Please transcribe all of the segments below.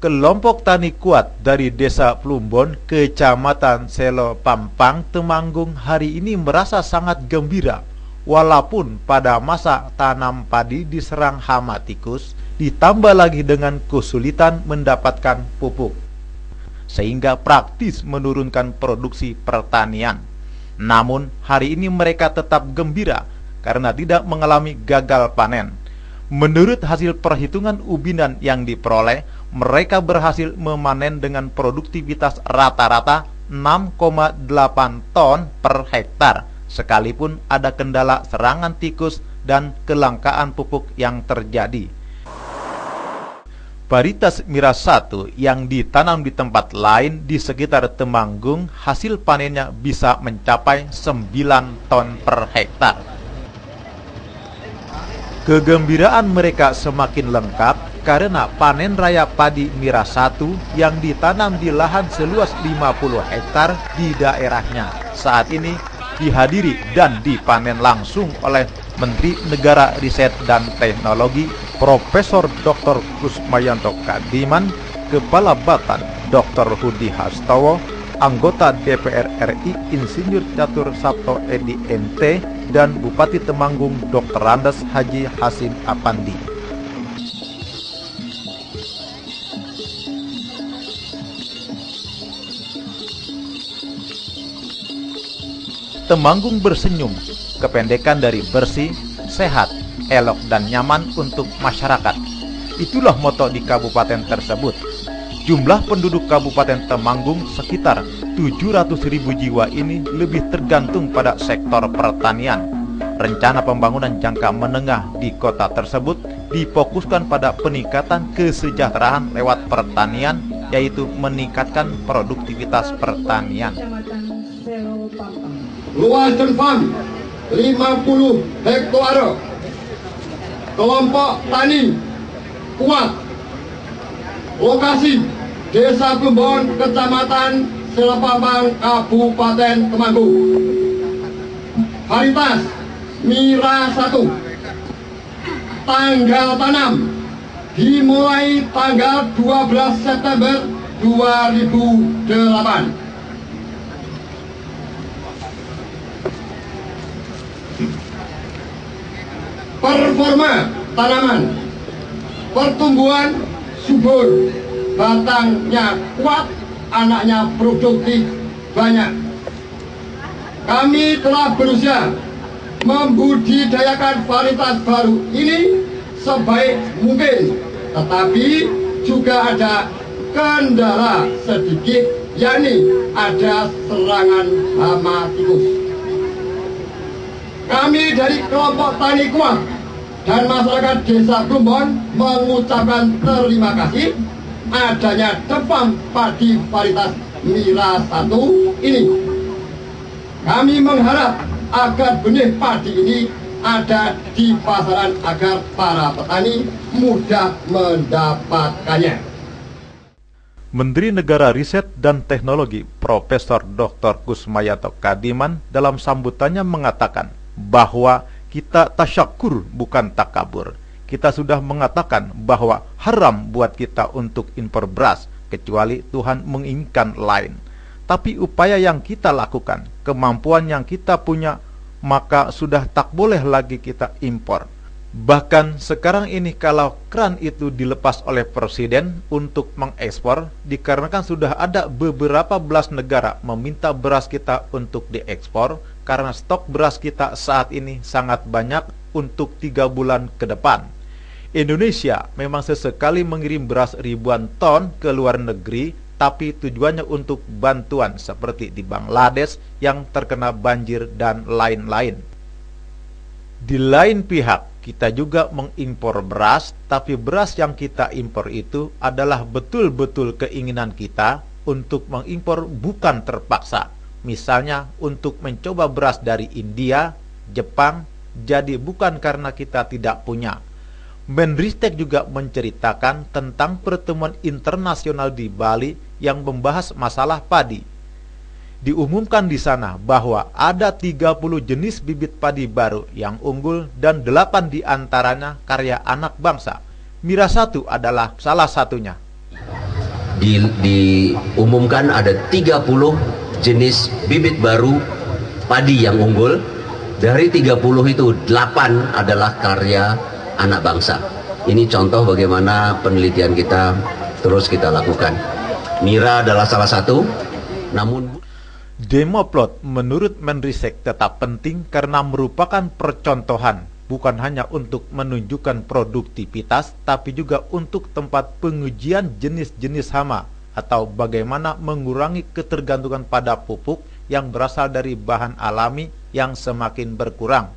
Kelompok Tani Kuat dari Desa Plumbon, Kecamatan Selo Pampang, Temanggung hari ini merasa sangat gembira walaupun pada masa tanam padi diserang hama tikus, ditambah lagi dengan kesulitan mendapatkan pupuk, sehingga praktis menurunkan produksi pertanian. Namun hari ini mereka tetap gembira karena tidak mengalami gagal panen. Menurut hasil perhitungan ubinan yang diperoleh, mereka berhasil memanen dengan produktivitas rata-rata 6,8 ton per hektar, sekalipun ada kendala serangan tikus dan kelangkaan pupuk yang terjadi. Varietas miras 1 yang ditanam di tempat lain di sekitar Temanggung, hasil panennya bisa mencapai 9 ton per hektar. Kegembiraan mereka semakin lengkap karena panen raya padi miras 1 yang ditanam di lahan seluas 50 hektar di daerahnya saat ini dihadiri dan dipanen langsung oleh Menteri Negara Riset dan Teknologi Profesor Dr. Kusmayanto Kadiman, Kepala Batan Dr. Hudi Hastowo, anggota DPR RI Insinyur Catur Sabto Edi MT, dan Bupati Temanggung Dr. Andes Haji Hasim Apandi. Temanggung Bersenyum, kependekan dari bersih, sehat, elok dan nyaman untuk masyarakat. Itulah moto di kabupaten tersebut. Jumlah penduduk Kabupaten Temanggung sekitar 700.000 jiwa ini lebih tergantung pada sektor pertanian. Rencana pembangunan jangka menengah di kota tersebut difokuskan pada peningkatan kesejahteraan lewat pertanian, yaitu meningkatkan produktivitas pertanian. Luas terfam 50 hektare. Kelompok Tani Kuat. Lokasi Desa Plumbon, Kecamatan Selo Pampang, Kabupaten Temanggung. Varietas miras 1. Tanggal tanam dimulai tanggal 12 September 2008. Performa tanaman: pertumbuhan subur, batangnya kuat, anaknya produktif banyak. Kami telah berusaha membudidayakan varietas baru ini sebaik mungkin, tetapi juga ada kendala sedikit, yakni ada serangan hama tikus. Kami dari kelompok Tani Kuat dan masyarakat Desa Plumbon mengucapkan terima kasih adanya demam padi varietas miras 1 ini. Kami mengharap agar benih padi ini ada di pasaran agar para petani mudah mendapatkannya. Menteri Negara Riset dan Teknologi Profesor Dr. Kusmayanto Kadiman dalam sambutannya mengatakan bahwa kita tasyakur bukan takabur. Kita sudah mengatakan bahwa haram buat kita untuk impor beras kecuali Tuhan menginginkan lain. Tapi upaya yang kita lakukan, kemampuan yang kita punya maka sudah tak boleh lagi kita impor. Bahkan sekarang ini kalau keran itu dilepas oleh presiden untuk mengekspor, dikarenakan sudah ada beberapa belas negara meminta beras kita untuk diekspor, karena stok beras kita saat ini sangat banyak untuk 3 bulan ke depan. Indonesia memang sesekali mengirim beras ribuan ton ke luar negeri, tapi tujuannya untuk bantuan seperti di Bangladesh yang terkena banjir dan lain-lain. Di lain pihak, kita juga mengimpor beras, tapi beras yang kita impor itu adalah betul-betul keinginan kita untuk mengimpor, bukan terpaksa. Misalnya untuk mencoba beras dari India, Jepang, jadi bukan karena kita tidak punya. Menristek juga menceritakan tentang pertemuan internasional di Bali yang membahas masalah padi. Diumumkan di sana bahwa ada 30 jenis bibit padi baru yang unggul dan 8 diantaranya karya anak bangsa. Mira 1 adalah salah satunya. Diumumkan ada 30 jenis bibit baru padi yang unggul. Dari 30 itu 8 adalah karya anak bangsa. Ini contoh bagaimana penelitian kita terus kita lakukan. Mira adalah salah satu, namun Demoplot menurut Menristek tetap penting karena merupakan percontohan, bukan hanya untuk menunjukkan produktivitas, tapi juga untuk tempat pengujian jenis-jenis hama atau bagaimana mengurangi ketergantungan pada pupuk yang berasal dari bahan alami yang semakin berkurang,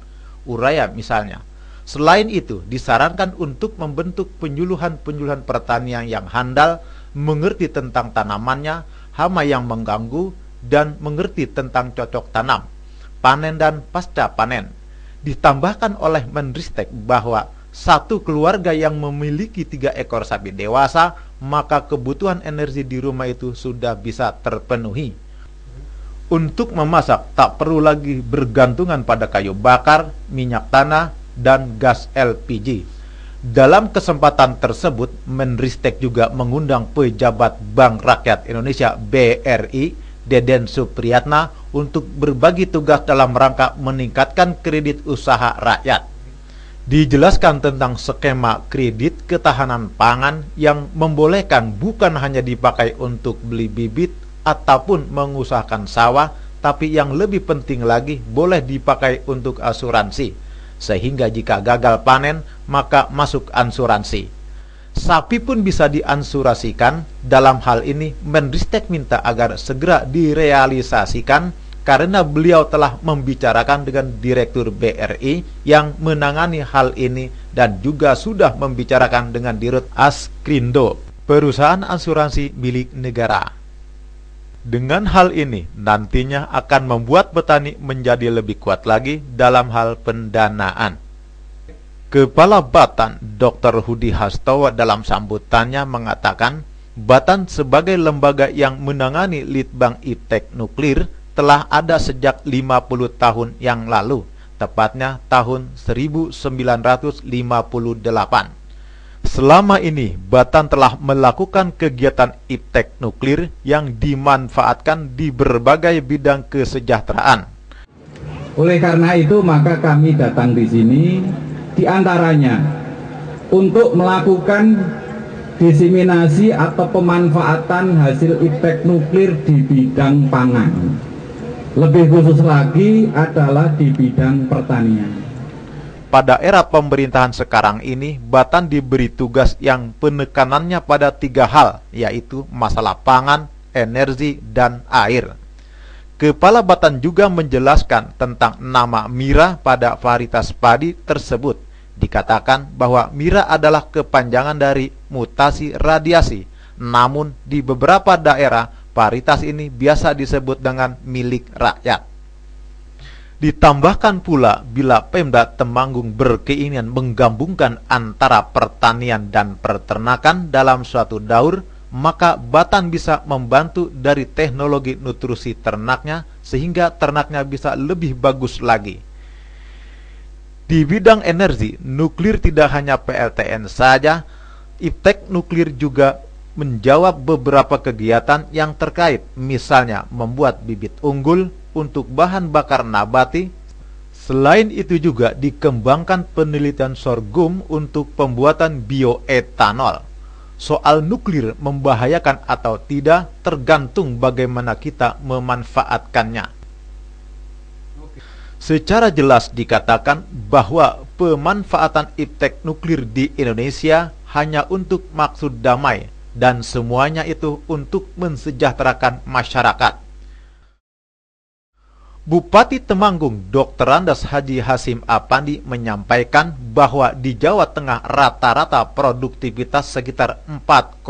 urea misalnya. Selain itu, disarankan untuk membentuk penyuluhan-penyuluhan pertanian yang handal, mengerti tentang tanamannya, hama yang mengganggu, dan mengerti tentang cocok tanam, panen dan pasca panen. Ditambahkan oleh Menristek bahwa satu keluarga yang memiliki 3 ekor sapi dewasa, maka kebutuhan energi di rumah itu sudah bisa terpenuhi. Untuk memasak tak perlu lagi bergantungan pada kayu bakar, minyak tanah, dan gas LPG. Dalam kesempatan tersebut, Menristek juga mengundang pejabat Bank Rakyat Indonesia BRI, Deden Supriyatna, untuk berbagi tugas dalam rangka meningkatkan kredit usaha rakyat. Dijelaskan tentang skema kredit ketahanan pangan yang membolehkan bukan hanya dipakai untuk beli bibit ataupun mengusahakan sawah, tapi yang lebih penting lagi boleh dipakai untuk asuransi, sehingga jika gagal panen maka masuk asuransi. Sapi pun bisa diansurasikan. Dalam hal ini Menristek minta agar segera direalisasikan karena beliau telah membicarakan dengan Direktur BRI yang menangani hal ini dan juga sudah membicarakan dengan Dirut Askrindo, perusahaan asuransi milik negara. Dengan hal ini nantinya akan membuat petani menjadi lebih kuat lagi dalam hal pendanaan. Kepala Batan, Dr. Hudi Hastowo, dalam sambutannya mengatakan, Batan sebagai lembaga yang menangani litbang iptek nuklir telah ada sejak 50 tahun yang lalu, tepatnya tahun 1958. Selama ini, Batan telah melakukan kegiatan iptek nuklir yang dimanfaatkan di berbagai bidang kesejahteraan. Oleh karena itu, maka kami datang di sini di antaranya untuk melakukan diseminasi atau pemanfaatan hasil iptek nuklir di bidang pangan. Lebih khusus lagi adalah di bidang pertanian. Pada era pemerintahan sekarang ini, Batan diberi tugas yang penekanannya pada 3 hal, yaitu masalah pangan, energi, dan air. Kepala Batan juga menjelaskan tentang nama Mira pada varietas padi tersebut. Dikatakan bahwa Mira adalah kepanjangan dari mutasi radiasi, namun di beberapa daerah varietas ini biasa disebut dengan milik rakyat. Ditambahkan pula, bila Pemda Temanggung berkeinginan menggabungkan antara pertanian dan peternakan dalam suatu daur, maka Batan bisa membantu dari teknologi nutrisi ternaknya sehingga ternaknya bisa lebih bagus lagi. Di bidang energi, nuklir tidak hanya PLTN saja, iptek nuklir juga menjawab beberapa kegiatan yang terkait, misalnya membuat bibit unggul untuk bahan bakar nabati, Selain itu juga dikembangkan penelitian sorghum untuk pembuatan bioetanol. Soal nuklir membahayakan atau tidak tergantung bagaimana kita memanfaatkannya. Secara jelas dikatakan bahwa pemanfaatan iptek nuklir di Indonesia hanya untuk maksud damai dan semuanya itu untuk mensejahterakan masyarakat. Bupati Temanggung Dr. Andes Haji Hasim Apandi menyampaikan bahwa di Jawa Tengah rata-rata produktivitas sekitar 4,4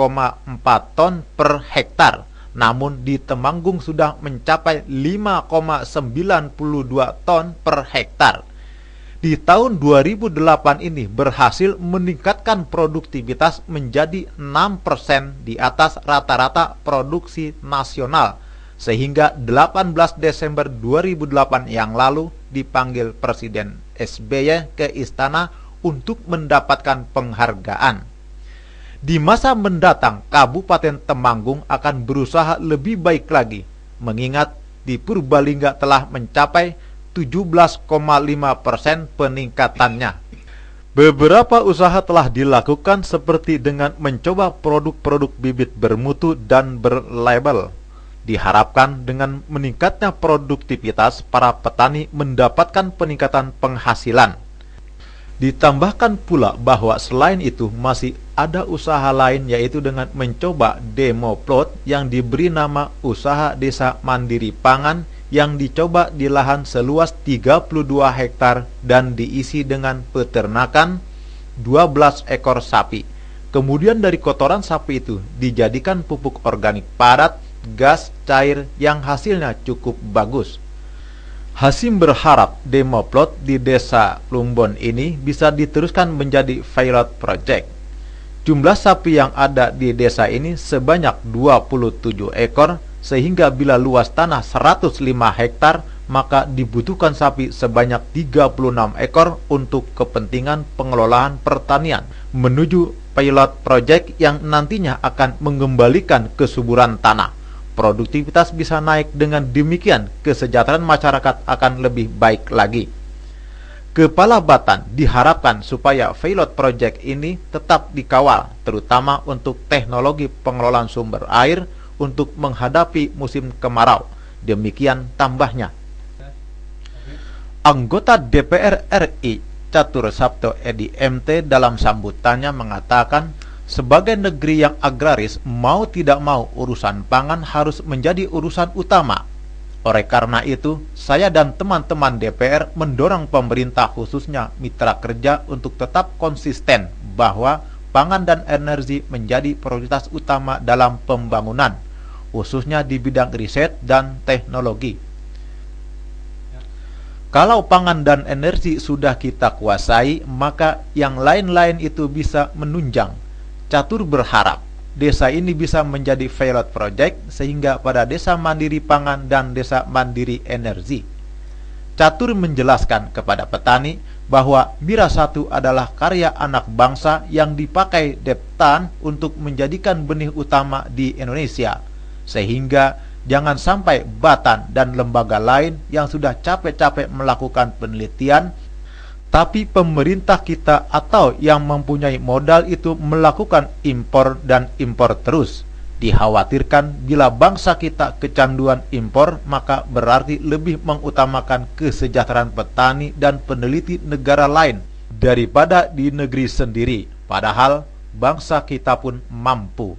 ton per hektar. Namun di Temanggung sudah mencapai 5,92 ton per hektar. Di tahun 2008 ini berhasil meningkatkan produktivitas menjadi 6% di atas rata-rata produksi nasional. Sehingga 18 Desember 2008 yang lalu dipanggil Presiden SBY ke istana untuk mendapatkan penghargaan. Di masa mendatang, Kabupaten Temanggung akan berusaha lebih baik lagi, mengingat di Purbalingga telah mencapai 17,5% peningkatannya. Beberapa usaha telah dilakukan seperti dengan mencoba produk-produk bibit bermutu dan berlabel. Diharapkan dengan meningkatnya produktivitas, para petani mendapatkan peningkatan penghasilan. Ditambahkan pula bahwa selain itu masih ada usaha lain, yaitu dengan mencoba demo plot yang diberi nama Usaha Desa Mandiri Pangan yang dicoba di lahan seluas 32 hektar dan diisi dengan peternakan 12 ekor sapi. Kemudian dari kotoran sapi itu dijadikan pupuk organik padat, gas cair yang hasilnya cukup bagus. Hasim berharap demo plot di Desa Plumbon ini bisa diteruskan menjadi pilot project. Jumlah sapi yang ada di desa ini sebanyak 27 ekor, sehingga bila luas tanah 105 hektar, maka dibutuhkan sapi sebanyak 36 ekor untuk kepentingan pengelolaan pertanian, menuju pilot project yang nantinya akan mengembalikan kesuburan tanah. Produktivitas bisa naik, dengan demikian kesejahteraan masyarakat akan lebih baik lagi. Kepala Batan diharapkan supaya pilot project ini tetap dikawal, terutama untuk teknologi pengelolaan sumber air untuk menghadapi musim kemarau. Demikian tambahnya. Anggota DPR RI Catur Sabto Edi MT dalam sambutannya mengatakan, sebagai negeri yang agraris, mau tidak mau urusan pangan harus menjadi urusan utama. Oleh karena itu, saya dan teman-teman DPR mendorong pemerintah, khususnya mitra kerja, untuk tetap konsisten bahwa pangan dan energi menjadi prioritas utama dalam pembangunan, khususnya di bidang riset dan teknologi. Kalau pangan dan energi sudah kita kuasai, maka yang lain-lain itu bisa menunjang. Catur berharap desa ini bisa menjadi pilot project sehingga pada Desa Mandiri Pangan dan Desa Mandiri Energi. Catur menjelaskan kepada petani bahwa Mira 1 adalah karya anak bangsa yang dipakai Deptan untuk menjadikan benih utama di Indonesia, sehingga jangan sampai Batan dan lembaga lain yang sudah capek-capek melakukan penelitian, tapi pemerintah kita atau yang mempunyai modal itu melakukan impor dan impor terus. Dikhawatirkan bila bangsa kita kecanduan impor, maka berarti lebih mengutamakan kesejahteraan petani dan peneliti negara lain daripada di negeri sendiri. Padahal bangsa kita pun mampu.